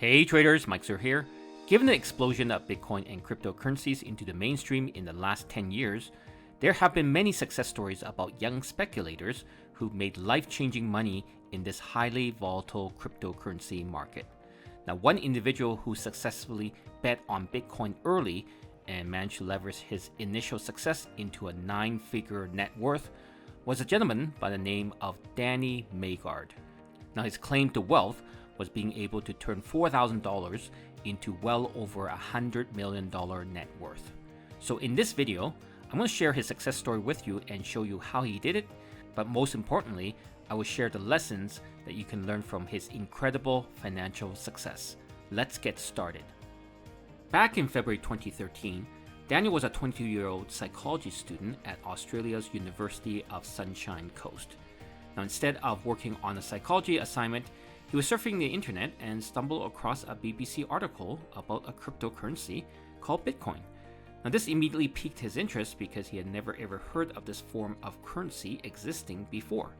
Hey traders, Mike Sir here. Given the explosion of Bitcoin and cryptocurrencies into the mainstream in the last 10 years, there have been many success stories about young speculators who've made life-changing money in this highly volatile cryptocurrency market. Now, one individual who successfully bet on Bitcoin early and managed to leverage his initial success into a 9-figure net worth was a gentleman by the name of Danny Maegaard. Now, his claim to wealth was being able to turn $4,000 into well over $100 million net worth. So in this video, I'm going to share his success story with you and show you how he did it, but most importantly, I will share the lessons that you can learn from his incredible financial success. Let's get started. Back in February 2013, Daniel was a 22-year-old psychology student at Australia's University of Sunshine Coast. Now, instead of working on a psychology assignment, he was surfing the internet and stumbled across a BBC article about a cryptocurrency called Bitcoin. Now, this immediately piqued his interest because he had never ever heard of this form of currency existing before.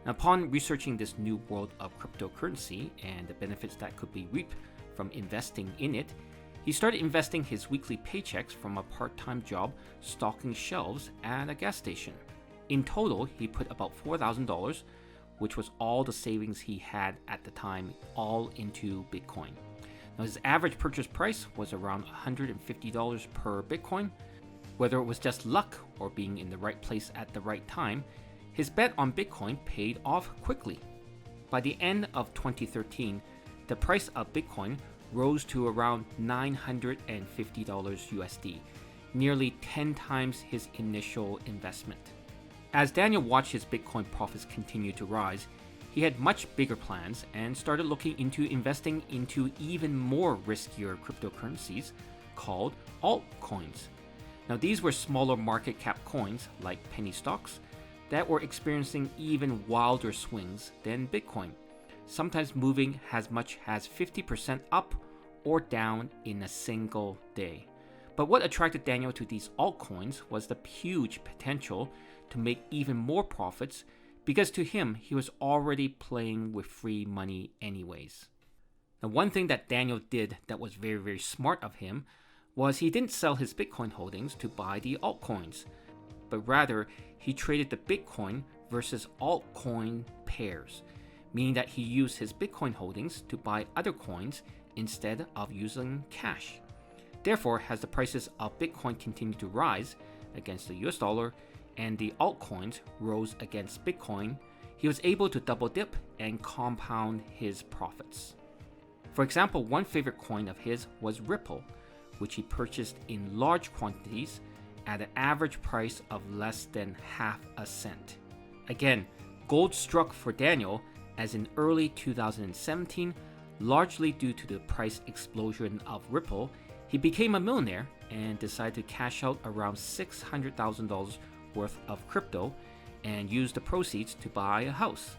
Now, upon researching this new world of cryptocurrency and the benefits that could be reaped from investing in it, he started investing his weekly paychecks from a part-time job stocking shelves at a gas station. In total, he put about $4,000, which was all the savings he had at the time, all into Bitcoin. Now, his average purchase price was around $150 per Bitcoin. Whether it was just luck or being in the right place at the right time, his bet on Bitcoin paid off quickly. By the end of 2013, the price of Bitcoin rose to around $950 USD, nearly 10 times his initial investment. As Daniel watched his Bitcoin profits continue to rise, he had much bigger plans and started looking into investing into even more riskier cryptocurrencies called altcoins. Now, these were smaller market cap coins like penny stocks that were experiencing even wilder swings than Bitcoin, sometimes moving as much as 50% up or down in a single day. But what attracted Daniel to these altcoins was the huge potential to make even more profits, because to him, he was already playing with free money anyways. Now, one thing that Daniel did that was very, very smart of him was he didn't sell his Bitcoin holdings to buy the altcoins, but rather he traded the Bitcoin versus altcoin pairs, meaning that he used his Bitcoin holdings to buy other coins instead of using cash. Therefore, as the prices of Bitcoin continued to rise against the US dollar and the altcoins rose against Bitcoin, he was able to double dip and compound his profits. For example, one favorite coin of his was Ripple, which he purchased in large quantities at an average price of less than half a cent. Again, gold struck for Daniel as in early 2017, largely due to the price explosion of Ripple, he became a millionaire and decided to cash out around $600,000 worth of crypto and use the proceeds to buy a house.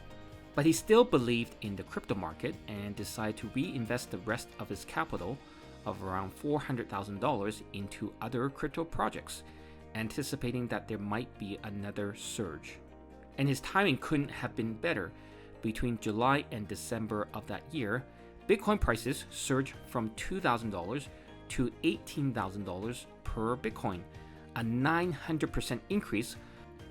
But he still believed in the crypto market and decided to reinvest the rest of his capital of around $400,000 into other crypto projects, anticipating that there might be another surge. And his timing couldn't have been better. Between July and December of that year, Bitcoin prices surged from $2,000 to $18,000 per Bitcoin, a 900% increase,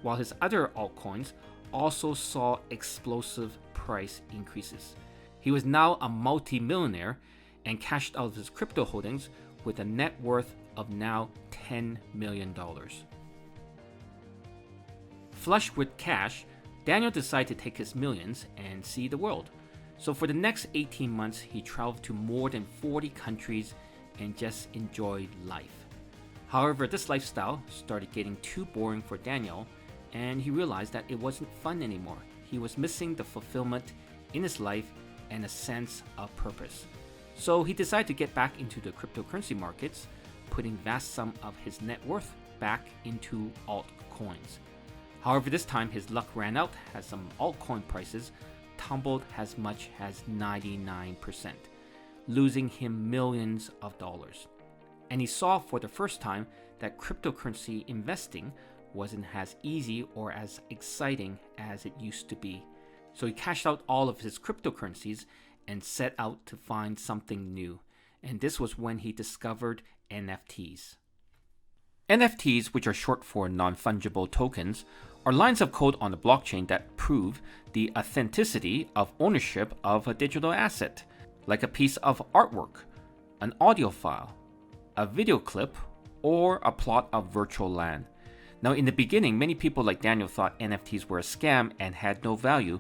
while his other altcoins also saw explosive price increases. He was now a multi-millionaire and cashed out of his crypto holdings with a net worth of now $10 million. Flush with cash, Daniel decided to take his millions and see the world. So for the next 18 months, he traveled to more than 40 countries and just enjoyed life. However, this lifestyle started getting too boring for Daniel, and he realized that it wasn't fun anymore. He was missing the fulfillment in his life and a sense of purpose. So he decided to get back into the cryptocurrency markets, putting vast sum of his net worth back into altcoins. However, this time his luck ran out as some altcoin prices tumbled as much as 99%, losing him millions of dollars. And he saw for the first time that cryptocurrency investing wasn't as easy or as exciting as it used to be. So he cashed out all of his cryptocurrencies and set out to find something new. And this was when he discovered NFTs. NFTs, which are short for non-fungible tokens, are lines of code on the blockchain that prove the authenticity of ownership of a digital asset, like a piece of artwork, an audio file, a video clip, or a plot of virtual land. Now, in the beginning, many people like Daniel thought NFTs were a scam and had no value,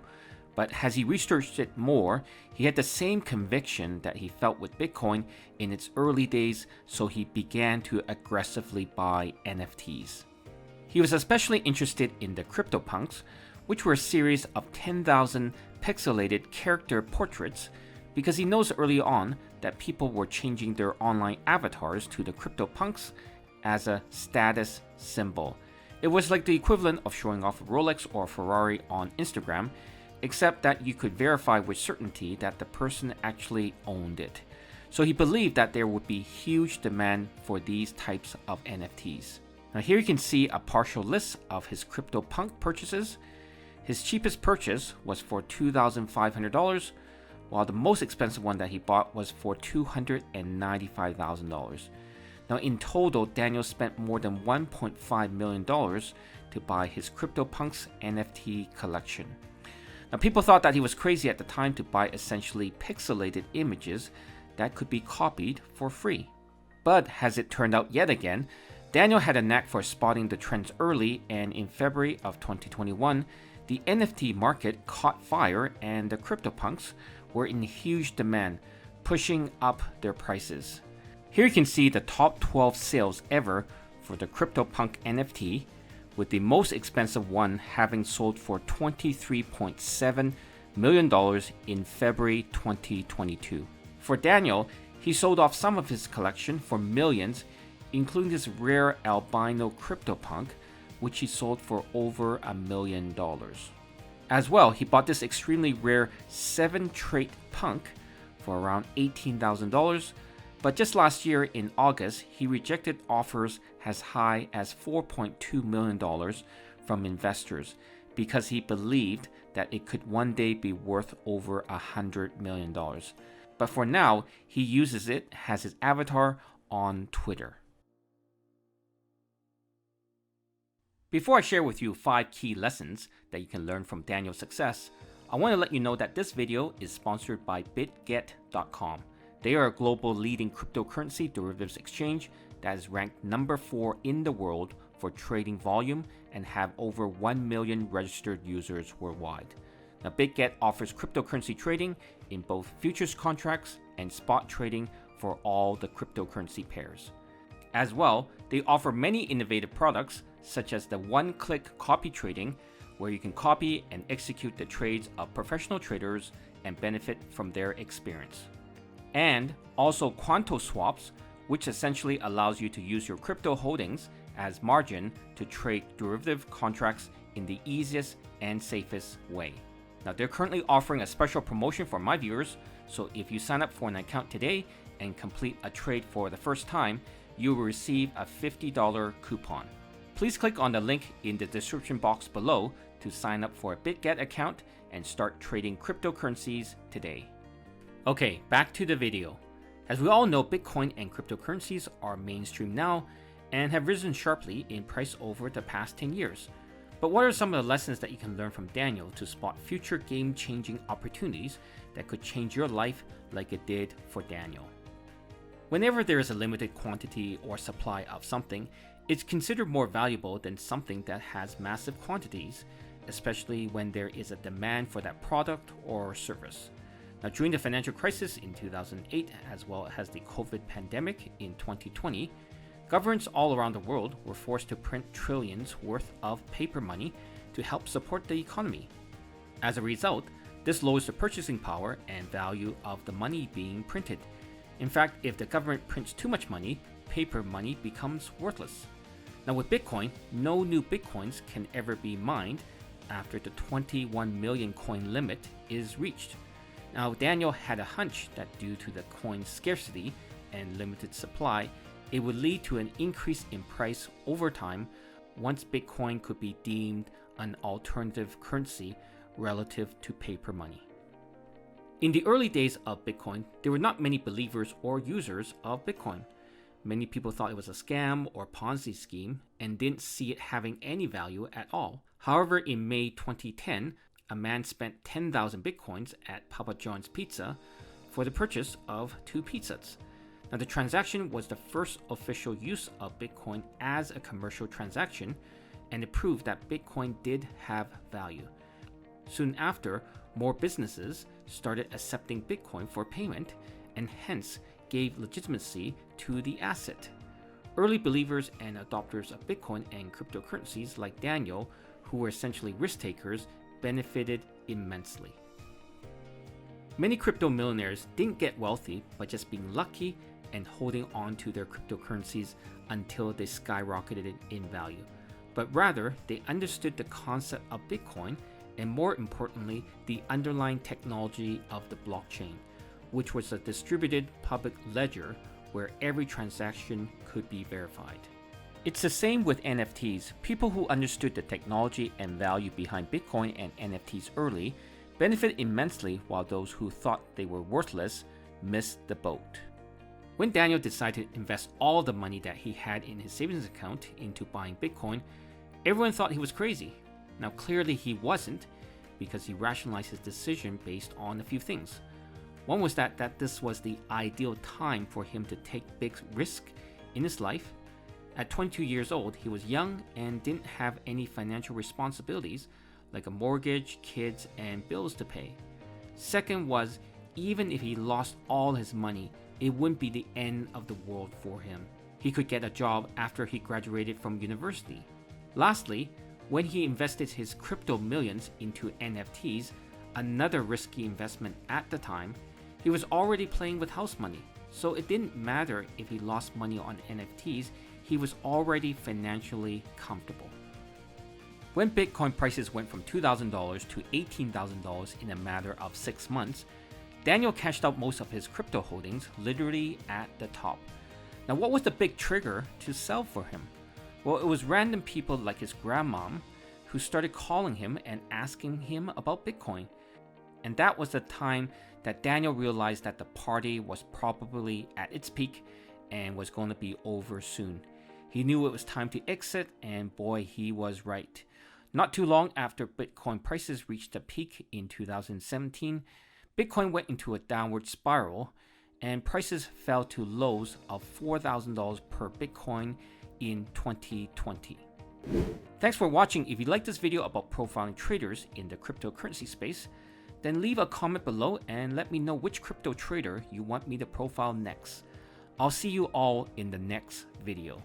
but as he researched it more, he had the same conviction that he felt with Bitcoin in its early days, so he began to aggressively buy NFTs. He was especially interested in the CryptoPunks, which were a series of 10,000 pixelated character portraits, because he knows early on that people were changing their online avatars to the CryptoPunks as a status symbol. It was like the equivalent of showing off a Rolex or a Ferrari on Instagram, except that you could verify with certainty that the person actually owned it. So he believed that there would be huge demand for these types of NFTs. Now here you can see a partial list of his CryptoPunk purchases. His cheapest purchase was for $2,500, while the most expensive one that he bought was for $295,000. Now in total, Daniel spent more than $1.5 million to buy his CryptoPunks NFT collection. Now people thought that he was crazy at the time to buy essentially pixelated images that could be copied for free. But as it turned out yet again, Daniel had a knack for spotting the trends early, and in February of 2021, the NFT market caught fire and the CryptoPunks were in huge demand, pushing up their prices. Here you can see the top 12 sales ever for the CryptoPunk NFT, with the most expensive one having sold for $23.7 million in February 2022. For Daniel, he sold off some of his collection for millions, including this rare albino CryptoPunk, which he sold for over $1 million. As well, he bought this extremely rare 7-trait punk for around $18,000, but just last year in August, he rejected offers as high as $4.2 million from investors because he believed that it could one day be worth over $100 million. But for now, he uses it as his avatar on Twitter. Before I share with you 5 key lessons that you can learn from Daniel's success, I want to let you know that this video is sponsored by BitGet.com. They are a global leading cryptocurrency derivatives exchange that is ranked number 4 in the world for trading volume and have over 1 million registered users worldwide. Now, BitGet offers cryptocurrency trading in both futures contracts and spot trading for all the cryptocurrency pairs. As well, they offer many innovative products such as the one-click copy trading, where you can copy and execute the trades of professional traders and benefit from their experience. And also Quanto swaps, which essentially allows you to use your crypto holdings as margin to trade derivative contracts in the easiest and safest way. Now they're currently offering a special promotion for my viewers, so if you sign up for an account today and complete a trade for the first time, you will receive a $50 coupon. Please click on the link in the description box below to sign up for a BitGet account and start trading cryptocurrencies today. Okay, back to the video. As we all know, Bitcoin and cryptocurrencies are mainstream now and have risen sharply in price over the past 10 years. But what are some of the lessons that you can learn from Daniel to spot future game-changing opportunities that could change your life like it did for Daniel? Whenever there is a limited quantity or supply of something, it's considered more valuable than something that has massive quantities, especially when there is a demand for that product or service. Now, during the financial crisis in 2008, as well as the COVID pandemic in 2020, governments all around the world were forced to print trillions worth of paper money to help support the economy. As a result, this lowers the purchasing power and value of the money being printed. In fact, if the government prints too much money, paper money becomes worthless. Now with Bitcoin, no new Bitcoins can ever be mined after the 21 million coin limit is reached. Now, Daniel had a hunch that due to the coin's scarcity and limited supply, it would lead to an increase in price over time once Bitcoin could be deemed an alternative currency relative to paper money. In the early days of Bitcoin, there were not many believers or users of Bitcoin. Many people thought it was a scam or Ponzi scheme and didn't see it having any value at all. However, in May 2010, a man spent 10,000 Bitcoins at Papa John's Pizza for the purchase of 2 pizzas. Now, the transaction was the first official use of Bitcoin as a commercial transaction, and it proved that Bitcoin did have value. Soon after, more businesses started accepting Bitcoin for payment and hence gave legitimacy to the asset. Early believers and adopters of Bitcoin and cryptocurrencies like Daniel, who were essentially risk takers, benefited immensely. Many crypto millionaires didn't get wealthy by just being lucky and holding on to their cryptocurrencies until they skyrocketed in value, but rather they understood the concept of Bitcoin and, more importantly, the underlying technology of the blockchain, which was a distributed public ledger where every transaction could be verified. It's the same with NFTs. People who understood the technology and value behind Bitcoin and NFTs early benefited immensely, while those who thought they were worthless missed the boat. When Daniel decided to invest all the money that he had in his savings account into buying Bitcoin, everyone thought he was crazy. Now, clearly he wasn't, because he rationalized his decision based on a few things. One was that this was the ideal time for him to take big risk in his life. At 22 years old, he was young and didn't have any financial responsibilities like a mortgage, kids, and bills to pay. Second was, even if he lost all his money, it wouldn't be the end of the world for him. He could get a job after he graduated from university. Lastly, when he invested his crypto millions into NFTs, another risky investment at the time, he was already playing with house money, so it didn't matter if he lost money on NFTs, he was already financially comfortable. When Bitcoin prices went from $2,000 to $18,000 in a matter of 6 months, Daniel cashed out most of his crypto holdings literally at the top. Now, what was the big trigger to sell for him? Well, it was random people like his grandmom who started calling him and asking him about Bitcoin. And that was the time that Daniel realized that the party was probably at its peak and was going to be over soon. He knew it was time to exit, and boy, he was right. Not too long after Bitcoin prices reached a peak in 2017, Bitcoin went into a downward spiral, and prices fell to lows of $4,000 per Bitcoin in 2020. Thanks for watching. If you like this video about profiling traders in the cryptocurrency space, then leave a comment below and let me know which crypto trader you want me to profile next. I'll see you all in the next video.